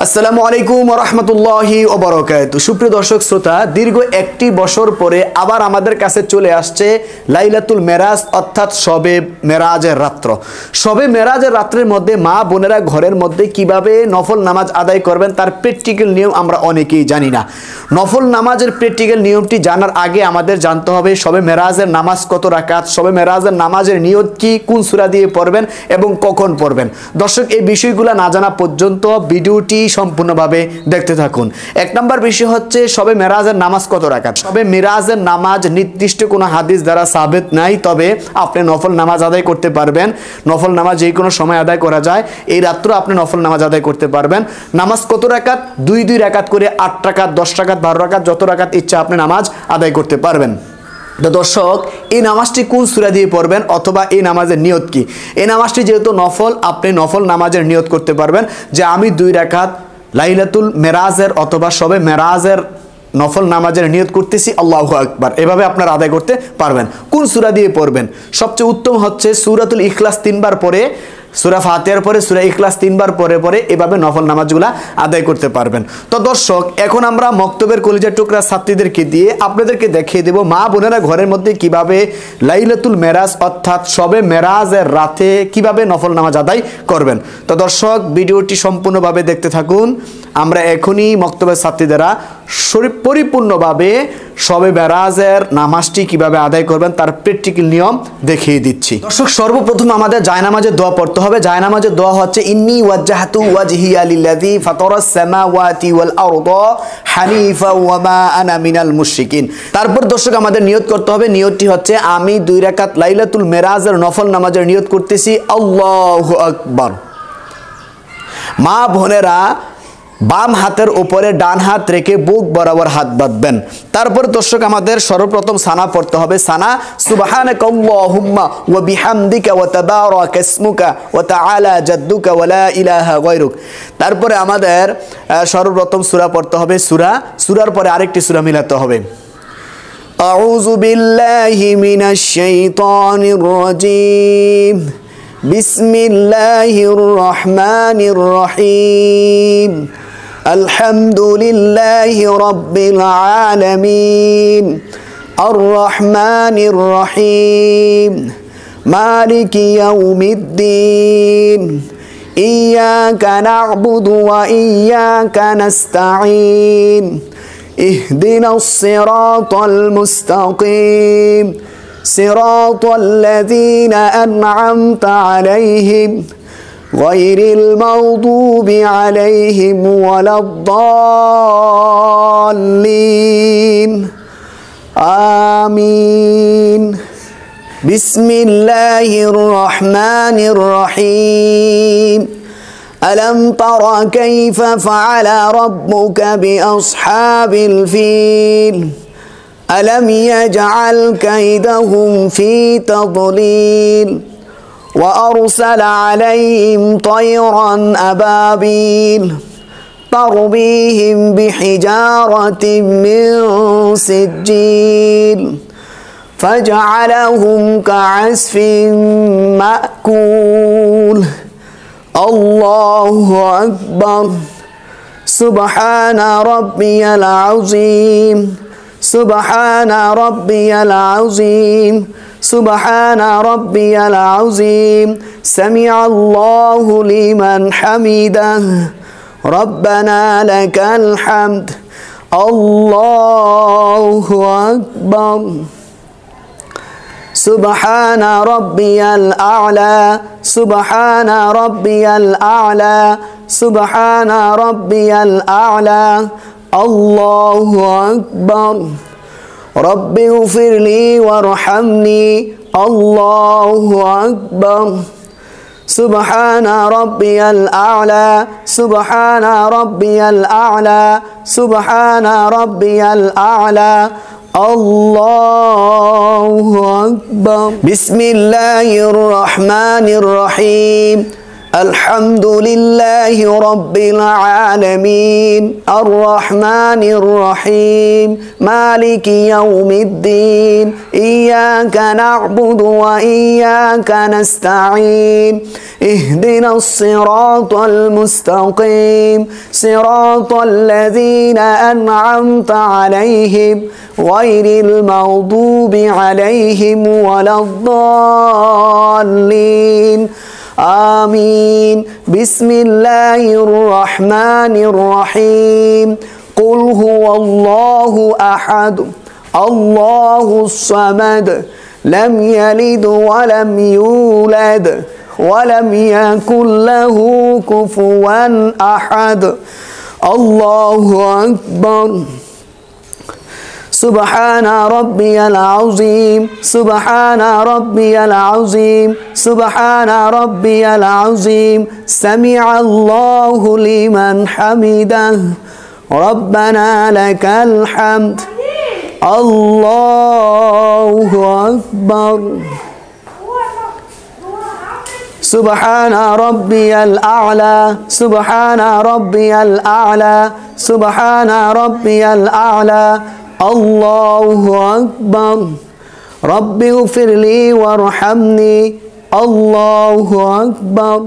আসসালামু আলাইকুম ওয়া রাহমাতুল্লাহি ওয়া বারাকাতুহু। সুপ্রিয় দর্শক শ্রোতা, দীর্ঘ একটি বছর পরে আবার আমাদের কাছে চলে আসছে লাইলাতুল মেরাজ অর্থাৎ শবে মেরাজের রাত্র। শবে মেরাজের রাত্রের মধ্যে মা বোনেরা ঘরের মধ্যে কিভাবে নফল নামাজ আদায় করবেন তার প্র্যাকটিক্যাল নিয়ম আমরা অনেকেই জানি না। নফল নামাজের প্র্যাকটিক্যাল নিয়মটি জানার আগে আমাদের জানতে হবে শবে মেরাজের নামাজ কত রাকাত, শবে মেরাজের নামাজের নিয়ত কি, কোন সূরা দিয়ে পড়বেন এবং কখন পড়বেন। দর্শক, এই বিষয়গুলো না জানা পর্যন্ত ভিডিওটি সম্পূর্ণভাবে দেখতে থাকুন। এক নম্বর বিষয় হচ্ছে শবে মেরাজের নামাজ কত রাকাত। শবে মেরাজের নামাজ নির্দিষ্ট কোনো হাদিস দ্বারা সাবেত নাই, তবে আপনি নফল নামাজ আদায় করতে পারবেন। নফল নামাজ যে কোনো সময় আদায় করা যায়, এই রাত্র আপনি নফল নামাজ আদায় করতে পারবেন। নামাজ কত রাকাত? দুই রাকাত করে 8 রাকাত, 10 রাকাত, 12 রাকাত, যত রাকাত ইচ্ছা আপনি নামাজ আদায় করতে পারবেন। তো দর্শক, এই নামাজটি কোন সূরা দিয়ে পড়বেন অথবা এই নামাজের নিয়ত কি? এই নামাজটি যেহেতু নফল, আপনি নফল নামাজের নিয়ত করতে পারবেন যে আমি 2 রাকাত লাইলাতুল মেরাজের অথবা শবে মেরাজের নফল নামাজের নিয়ত করতেছি, আল্লাহু আকবার, এভাবে আপনারা আদায় করতে পারবেন। কোন সূরা দিয়ে পড়বেন? সবচেয়ে উত্তম হচ্ছে সূরাতুল ইখলাস 3 বার পরে, সূরা ফাতিহার পরে সূরা ইখলাস 3 বার পরে এভাবে নফল নামাজগুলা আদায় করতে পারবেন। তো দর্শক, এখন আমরা মক্তবের কলিজার টুকরা ছাত্রীদেরকে দিয়ে আপনাদেরকে দেখিয়ে দেব মা বোনেরা ঘরের মধ্যে কিভাবে লাইলাতুল মেরাজ অর্থাৎ শবে মেরাজের রাতে কিভাবে নফল নামাজ আদায় করবেন। তো দর্শক, ভিডিওটি সম্পূর্ণভাবে দেখতে থাকুন। আমরা এখনই মক্তবের ছাত্রীদেরা পরিপূর্ণভাবে শবে মেরাজের নামাজটি কিভাবে আদায় করবেন তার প্র্যাকটিক্যাল নিয়ম দেখিয়ে দিচ্ছি। দর্শক, সর্বপ্রথম আমাদের জায়নামাজের দোয়া পড়তে হবে। জায়নামাজের দোয়া হচ্ছে ইন্নী ওয়াজ্জাহতু ওয়াজহিয়া লিল্লাযী ফাতারাস সামাওয়াতি ওয়াল আরদা হানিফা ওয়া মা আনা মিনাল মুশরিকিন। তারপর দর্শক, আমাদের নিয়ত করতে হবে। নিয়তটি হচ্ছে আমি 2 রাকাত লাইলাতুল মেরাজের নফল নামাজের নিয়ত করতেছি, আল্লাহু আকবার। মা বোনেরা বাম হাতের উপরে ডান হাত রেখে বুক বরাবর হাত বাঁধবেন। তারপর দর্শক, আমাদের সর্বপ্রথম সানা পড়তে হবে। সানা সুবহানাকাল্লাহুম্মা ওয়া বিহামদিকা ওয়া তাবারাকা ইসমুকা ওয়া তাআলা জাদ্দুকা ওয়া লা ইলাহা গায়রুক। তারপরে আমাদের সর্বপ্রথম সূরা পড়তে হবে। সূরার পরে আরেকটি সূরা মিলাতে হবে। আউযু বিল্লাহি মিনাশ শাইতানির রাজীম। বিসমিল্লাহির রহমানির রহিম। আলহামদুলিল্লাহি রাব্বিল আলামিন। আর রহমানির রহিম। মালিকি ইয়াউমিদ্দিন। ইয়্যাকা না'বুদু ওয়া ইয়্যাকা নাস্তাঈন। ইহদিনাস সিরাতাল মুস্তাকিম। صراط الذين أنعمت عليهم غير المغضوب عليهم ولا الضالين آمين بسم الله الرحمن الرحيم ألم تر كيف فعل ربك بأصحاب الفيل ألم يجعل كيدهم في تضليل وأرسل عليهم طيرا أبابيل ترميهم بحجارة من سجيل فجعلهم كعصف مأكول الله أكبر سبحان ربي العظيم سبحان ربي العظيم سبحان ربي العظيم سمع الله لمن حمده ربنا لك الحمد الله أكبر سبحان ربي الأعلى سبحان ربي الأعلى سبحان ربي الأعلى الله أكبر رب اغفر لي وارحمني الله أكبر سبحان ربي الأعلى سبحان ربي الأعلى سبحان ربي الأعلى الله أكبر بسم الله الرحمن الرحيم আলহামদুলিল্লাহি রাব্বিল আলামিন আর রহমানির রহিম মালিকি ইয়াউমিদ্দিন ইয়াকা না'বুদু ওয়া ইয়াকা নাস্তাঈন ইহদিনাস সিরাতাল মুস্তাকিম সিরাতাল লাযীনা আন'আমতা আলাইহিম গায়রিল মাগদুবি আলাইহিম ওয়ালাদ-দাল্লিন آمين بسم الله الرحمن الرحيم قل هو الله أحد الله الصمد لم يلد ولم يولد ولم يكن له كفوا أحد الله أكبر سبحان ربي العظيم سبحان ربي العظيم سبحان ربي العظيم سمع الله لمن حمده ربنا لك الحمد الله أكبر سبحان ربي الأعلى سبحان ربي الأعلى سبحان ربي الأعلى الله أكبر رب اغفر لي وارحمني الله أكبر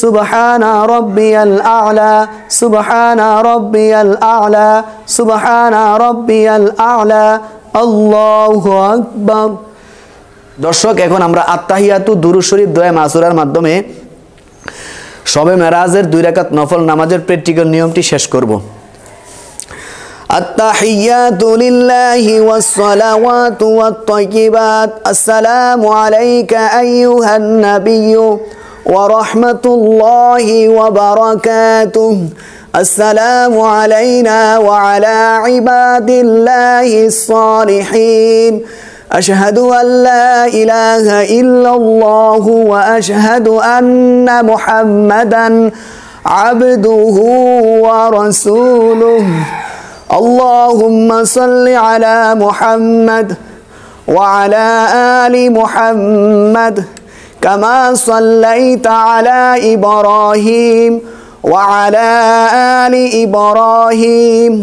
سبحان ربي الأعلى سبحان ربي الأعلى سبحان ربي الأعلى الله أكبر দর্শক এখন আমরা আত্তাহিয়াতু দুরূদ শরীফ দোয়া মাসুরার মাধ্যমে শবে মেরাজের 2 রাকাত নফল নামাজের প্র্যাকটিক্যাল নিয়মটি শেষ করব التحيات لله والصلوات والطيبات السلام عليك أيها النبي ورحمة الله وبركاته السلام علينا وعلى عباد الله الصالحين أشهد أن لا إله إلا الله وأشهد أن محمدا عبده ورسوله اللهم صل على محمد وعلى آل محمد كما صليت على إبراهيم وعلى آل إبراهيم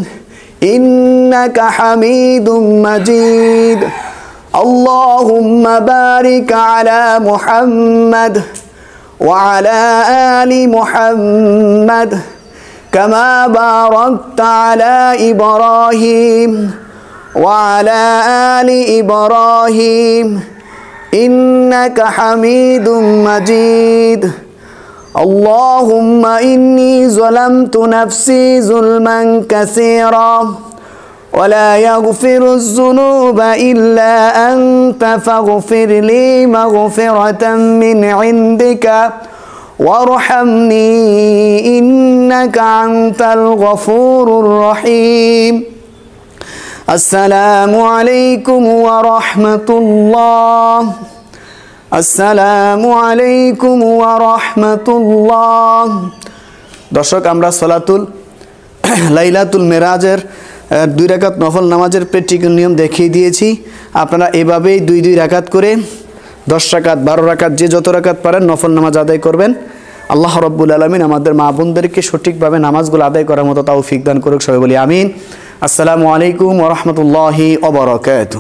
إنك حميد مجيد اللهم بارك على محمد وعلى آل محمد كما باركت على إبراهيم وعلى آل إبراهيم إنك حميد مجيد اللهم إني ظلمت نفسي ظلما كثيرا ولا يغفر الذنوب إلا أنت فاغفر لي مغفرة من عندك وارحمني إنك أنت الغفور الرحيم السلام عليكم ورحمة الله السلام عليكم ورحمة الله দর্শক আমরা সলাতুল লাইলাতুল মেরাজের 2 রাকাত নফল নামাজের প্র্যাকটিক্যাল নিয়ম দেখিয়ে দিয়েছি আপনারা এভাবেই 2 রাকাত করে 10 রাকাত 12 রাকাত যে যত রাকাত পারেন নফল নামাজ আদায় করবেন আল্লাহ রাব্বুল আলামিন আমাদের মা বোনদেরকে সঠিকভাবে নামাজগুলো আদায় করার মতো তৌফিক দান করুক সবাই বলি আমিন আসসালামু আলাইকুম ওয়া রাহমাতুল্লাহি ওয়া বারাকাতুহু